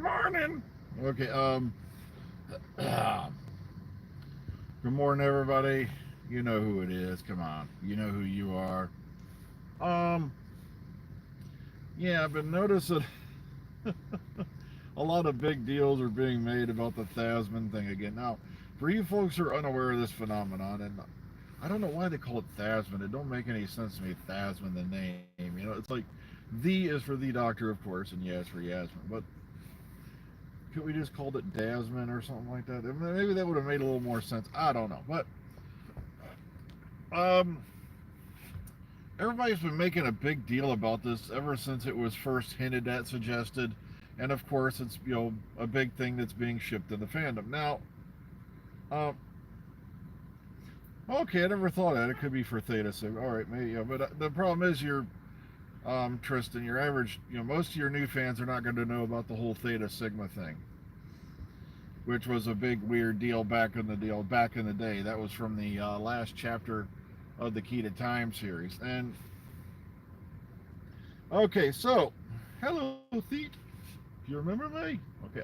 Morning. Okay. Good morning, everybody. You know who it is. Come on. You know who you are. Um. Yeah, I've been noticing a lot of big deals are being made about the Thasmin thing again. Now, for you folks who are unaware of this phenomenon, and I don't know why they call it Thasmin. It don't make any sense to me. Thasmin, the name. It's like the is for the doctor, of course, and yes for Yasmin. But could we just called it Dasmin or something like that? Maybe that would have made a little more sense. I don't know, but um, everybody's been making a big deal about this ever since it was first hinted at, suggested, and of course, it's a big thing that's being shipped in the fandom now. Um, okay, I never thought that it could be for Theta Sigma. All right, maybe, but the problem is Tristan, your average, most of your new fans are not going to know about the whole Theta Sigma thing, which was a big weird deal back in the day. That was from the last chapter of the Key to Time series. And okay, so hello, Theet. You remember me? Okay.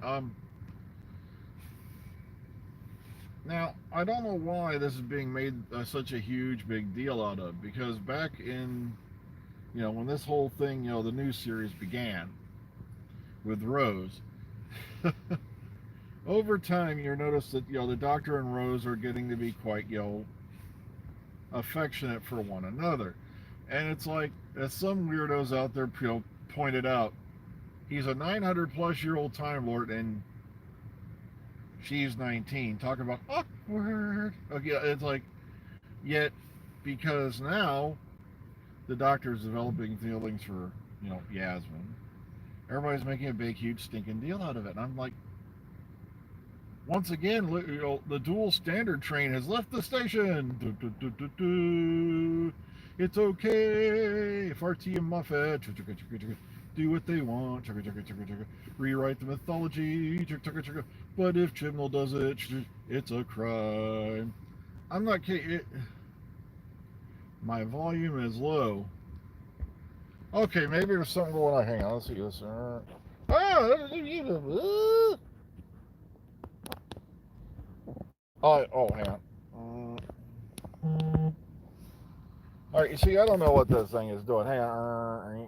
Now I don't know why this is being made such a huge big deal out of, because back in when this whole thing the new series began with Rose. Over time, you notice that the Doctor and Rose are getting to be quite affectionate for one another, and it's like, as some weirdos out there pointed out, he's a 900-plus-year-old Time Lord, and she's 19. Talk about awkward. Okay, it's like, yet because now the Doctor's developing feelings for Yasmin, everybody's making a big, huge, stinking deal out of it, and I'm like, once again, the dual standard train has left the station. Do, do, do, do, do. It's okay if RT and Moffat do what they want. Rewrite the mythology. But if Chibnall does it, it's a crime. I'm not kidding. My volume is low. Okay, maybe there's something going on. Hang on, let's see this. Hang on. All right, you see, I don't know what this thing is doing. Hang on.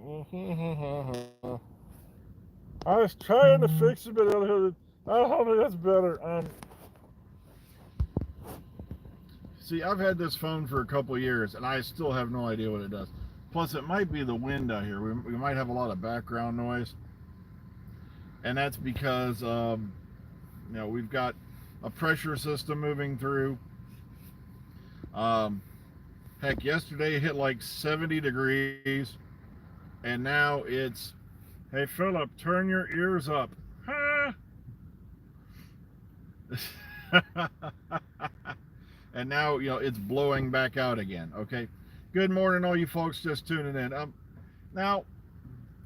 I was trying to fix it, but I don't think that's better. See, I've had this phone for a couple of years, and I still have no idea what it does. Plus, it might be the wind out here. We might have a lot of background noise, and that's because we've got a pressure system moving through. Heck, yesterday it hit like 70 degrees, and now it's, hey Philip, turn your ears up. And now it's blowing back out again. Okay, good morning, all you folks just tuning in. Now,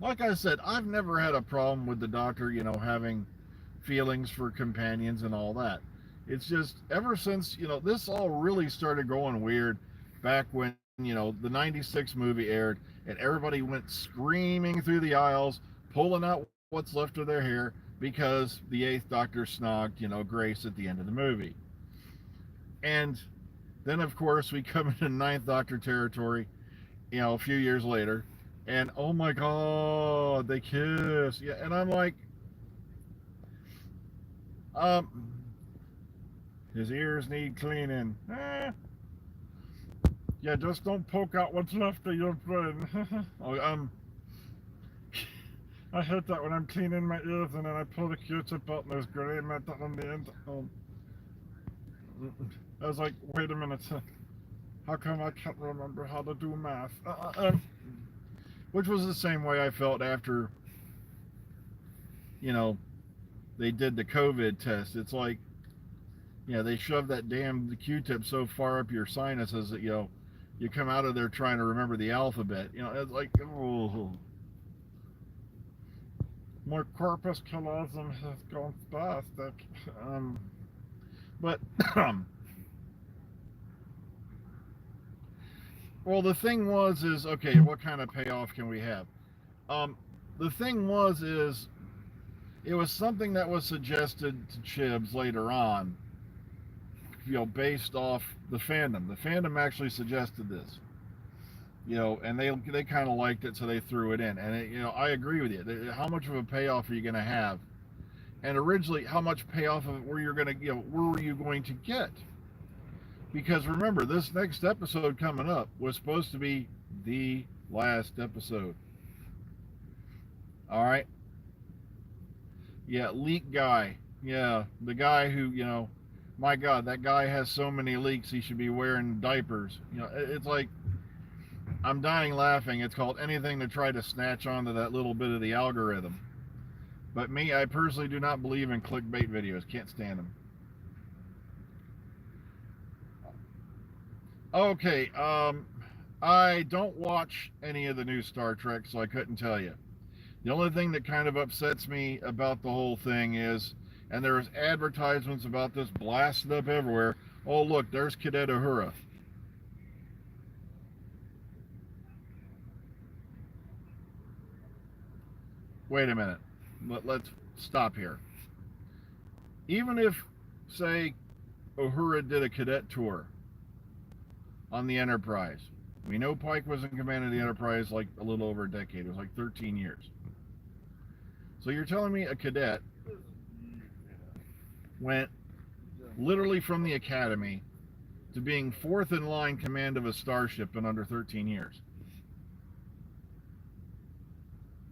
like I said, I've never had a problem with the Doctor, having feelings for companions and all that. It's just ever since this all really started going weird back when the '96 movie aired, and everybody went screaming through the aisles, pulling out what's left of their hair because the Eighth Doctor snogged Grace at the end of the movie. And then of course we come into Ninth Doctor territory, a few years later, and oh my God, they kiss. Yeah, and I'm like, um, his ears need cleaning. Yeah, just don't poke out what's left of your brain. Oh, I hate that when I'm cleaning my ears and then I pull the Q-tip out and there's gray matter on the end. I was like, wait a minute, how come I can't remember how to do math? Which was the same way I felt after, they did the COVID test. It's like, they shoved that damn Q-tip so far up your sinuses that, you come out of there trying to remember the alphabet. It's like, oh, my corpus callosum has gone spastic. But, well, the thing is, okay, what kind of payoff can we have? The thing is, It was something that was suggested to Chibs later on, based off the fandom. The fandom actually suggested this, and they kind of liked it, so they threw it in. And I agree with you. How much of a payoff are you going to have? And originally, how much payoff of it were you going to, were you going to get? Because remember, this next episode coming up was supposed to be the last episode. All right. Yeah, leak guy. Yeah, the guy who, my God, that guy has so many leaks. He should be wearing diapers. It's like I'm dying laughing. It's called anything to try to snatch onto that little bit of the algorithm. But me, I personally do not believe in clickbait videos. Can't stand them. Okay, I don't watch any of the new Star Trek, so I couldn't tell you. The only thing that kind of upsets me about the whole thing is, and there's advertisements about this blasted up everywhere. Oh, look, there's Cadet Uhura. Wait a minute. Let's stop here. Even if, say, Uhura did a cadet tour on the Enterprise, we know Pike was in command of the Enterprise like a little over a decade. It was like 13 years. So you're telling me a cadet went literally from the academy to being fourth in line command of a starship in under 13 years?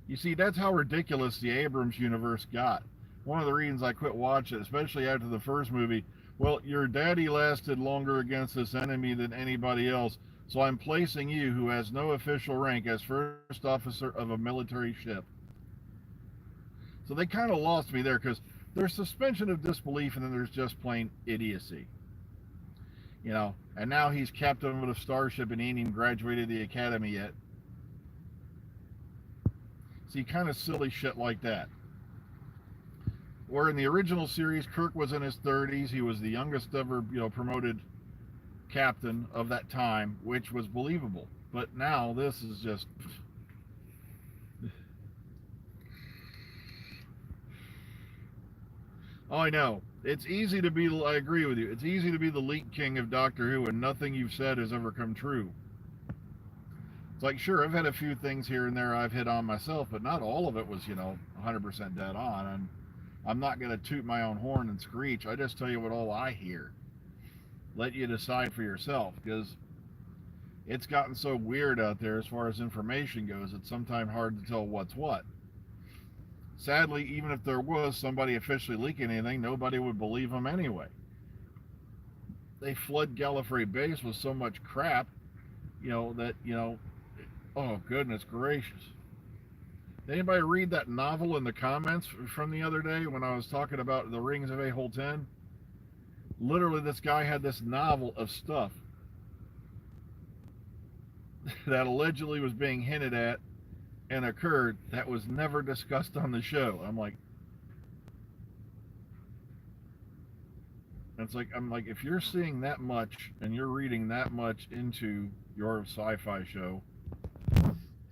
You see, that's how ridiculous the Abrams universe got. One of the reasons I quit watching, especially after the first movie, well, your daddy lasted longer against this enemy than anybody else, so I'm placing you, who has no official rank, as first officer of a military ship. So they kind of lost me there, because there's suspension of disbelief and then there's just plain idiocy. And now he's captain of a starship and he ain't even graduated the academy yet. See, kind of silly shit like that. Where in the original series, Kirk was in his 30s. He was the youngest ever, promoted captain of that time, which was believable. But now this is just... Oh, I know. It's easy to be, I agree with you, it's easy to be the leak king of Doctor Who and nothing you've said has ever come true. It's like, sure, I've had a few things here and there I've hit on myself, but not all of it was, 100% dead on. And I'm not going to toot my own horn and screech. I just tell you what all I hear. Let you decide for yourself, because it's gotten so weird out there as far as information goes, it's sometimes hard to tell what's what. Sadly, even if there was somebody officially leaking anything, nobody would believe them anyway. They flood Gallifrey Base with so much crap, that, oh, goodness gracious. Did anybody read that novel in the comments from the other day when I was talking about the Rings of A-Hole 10? Literally, this guy had this novel of stuff that allegedly was being hinted at and occurred that was never discussed on the show. I'm like, if you're seeing that much and you're reading that much into your sci-fi show,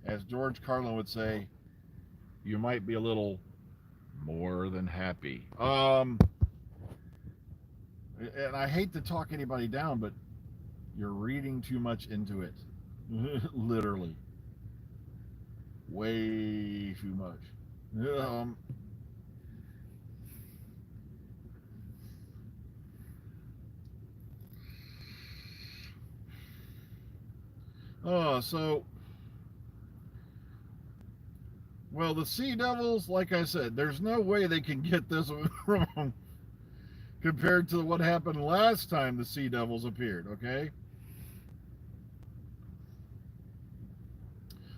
as George Carlin would say, you might be a little more than happy. And I hate to talk anybody down, but you're reading too much into it. Literally. Way too much. So, well, the Sea Devils, like I said, there's no way they can get this wrong compared to what happened last time the Sea Devils appeared, okay?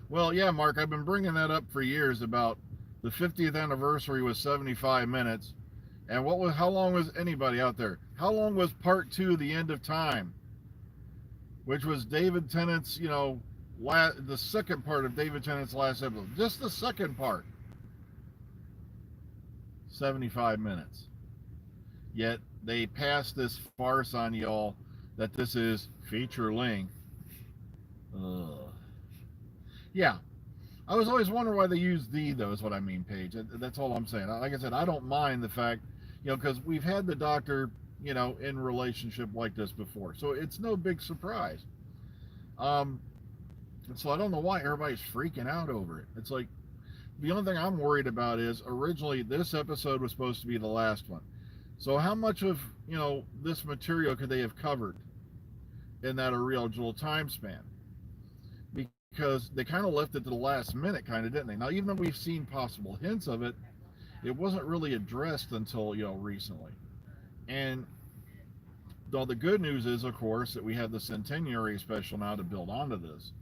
Well, yeah, Mark, I've been bringing that up for years about the 50th anniversary was 75 minutes. And how long was anybody out there? How long was part 2, The End of Time? Which was David Tennant's, the second part of David Tennant's last episode. Just the second part. 75 minutes. Yet they passed this farce on y'all that this is feature length. Yeah. I was always wondering why they use the, though, is what I mean, Paige. That's all I'm saying. Like I said, I don't mind the fact, because we've had the Doctor, in relationship like this before. So it's no big surprise. Um, and so I don't know why everybody's freaking out over it. It's like, the only thing I'm worried about is originally this episode was supposed to be the last one. So how much of, this material could they have covered in that original time span? Because they kind of left it to the last minute, kind of, didn't they? Now, even though we've seen possible hints of it, it wasn't really addressed until, recently. And though the good news is, of course, that we have the centenary special now to build onto this.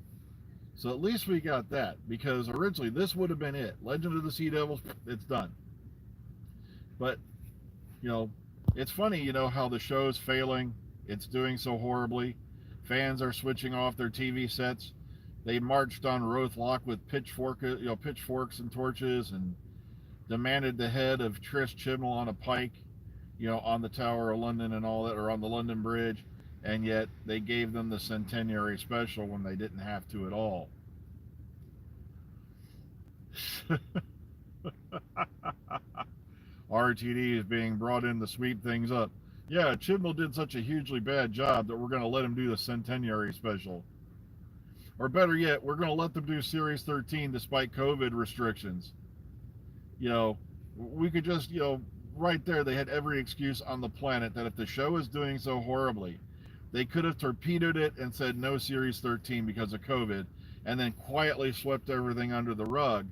So at least we got that, because originally this would have been it. Legend of the Sea Devils, it's done. But, you know, it's funny, how the show's failing. It's doing so horribly. Fans are switching off their TV sets. They marched on Rothlock with pitchforks and torches, and demanded the head of Trish Chibnall on a pike, on the Tower of London and all that, or on the London Bridge, and yet they gave them the centenary special when they didn't have to at all. RTD is being brought in to sweep things up. Yeah, Chibnall did such a hugely bad job that we're going to let him do the centenary special. Or better yet, we're going to let them do Series 13 despite COVID restrictions. We could just, right there, they had every excuse on the planet that if the show is doing so horribly, they could have torpedoed it and said no Series 13 because of COVID, and then quietly swept everything under the rug,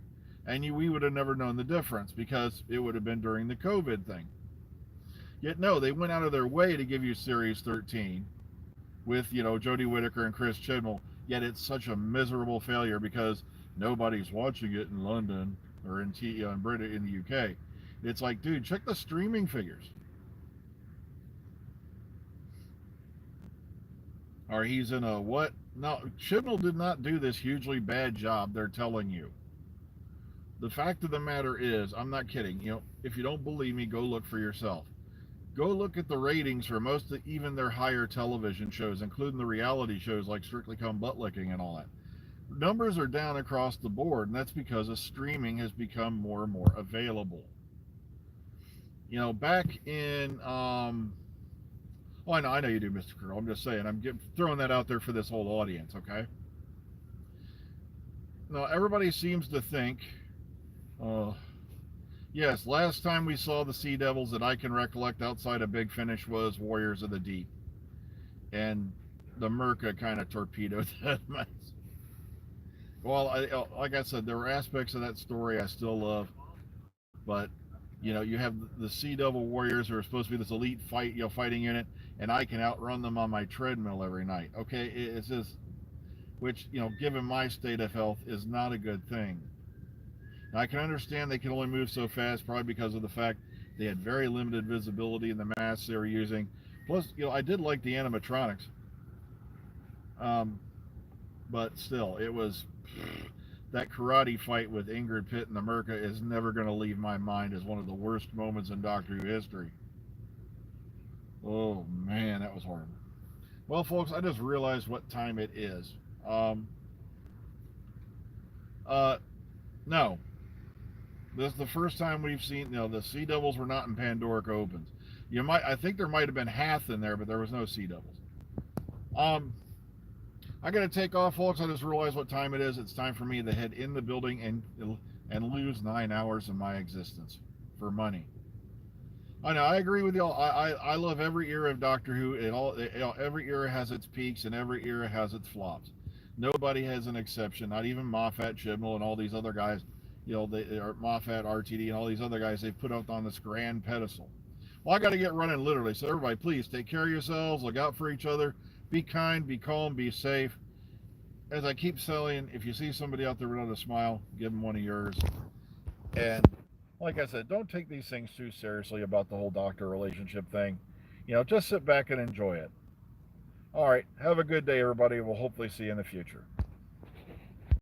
and we would have never known the difference because it would have been during the COVID thing. Yet no, they went out of their way to give you Series 13 with, Jodie Whittaker and Chris Chibnall, yet it's such a miserable failure because nobody's watching it in London or in Britain, in the UK. It's like, dude, check the streaming figures. Or he's in a what? No, Chibnall did not do this hugely bad job they're telling you. The fact of the matter is, I'm not kidding. If you don't believe me, go look for yourself. Go look at the ratings for most of even their higher television shows, including the reality shows like Strictly Come Butt Licking and all that. Numbers are down across the board, and that's because of streaming has become more and more available. Back in oh, I know you do, Mr. Curl. I'm just saying, throwing that out there for this whole audience, okay? Now, everybody seems to think, yes, last time we saw the Sea Devils that I can recollect outside of Big Finish was Warriors of the Deep. And the Merca kind of torpedoed that mess. Well, like I said, there were aspects of that story I still love, but you have the Sea Devil Warriors who are supposed to be this elite fighting unit, and I can outrun them on my treadmill every night. Okay, it's just, which given my state of health, is not a good thing. Now, I can understand they can only move so fast, probably because of the fact they had very limited visibility in the masks they were using. Plus, I did like the animatronics, but still, it was that karate fight with Ingrid Pitt and the Merca is never going to leave my mind as one of the worst moments in Doctor Who history. Oh man, that was horrible. Well, folks, I just realized what time it is. Uh, no, this is the first time we've seen. The Sea Devils were not in Pandoric Opens. I think there might have been Hath in there, but there was no Sea Devils. I got to take off, folks. I just realized what time it is. It's time for me to head in the building and lose 9 hours of my existence for money. I know. I agree with y'all. I love every era of Doctor Who. Every era has its peaks and every era has its flops. Nobody has an exception. Not even Moffat, Chibnall, and all these other guys. They are Moffat, RTD, and all these other guys they've put up on this grand pedestal. Well, I got to get running literally. So everybody, please take care of yourselves. Look out for each other. Be kind, be calm, be safe. As I keep saying, if you see somebody out there without a smile, give them one of yours. And like I said, don't take these things too seriously about the whole doctor relationship thing. Just sit back and enjoy it. All right, have a good day, everybody. We'll hopefully see you in the future.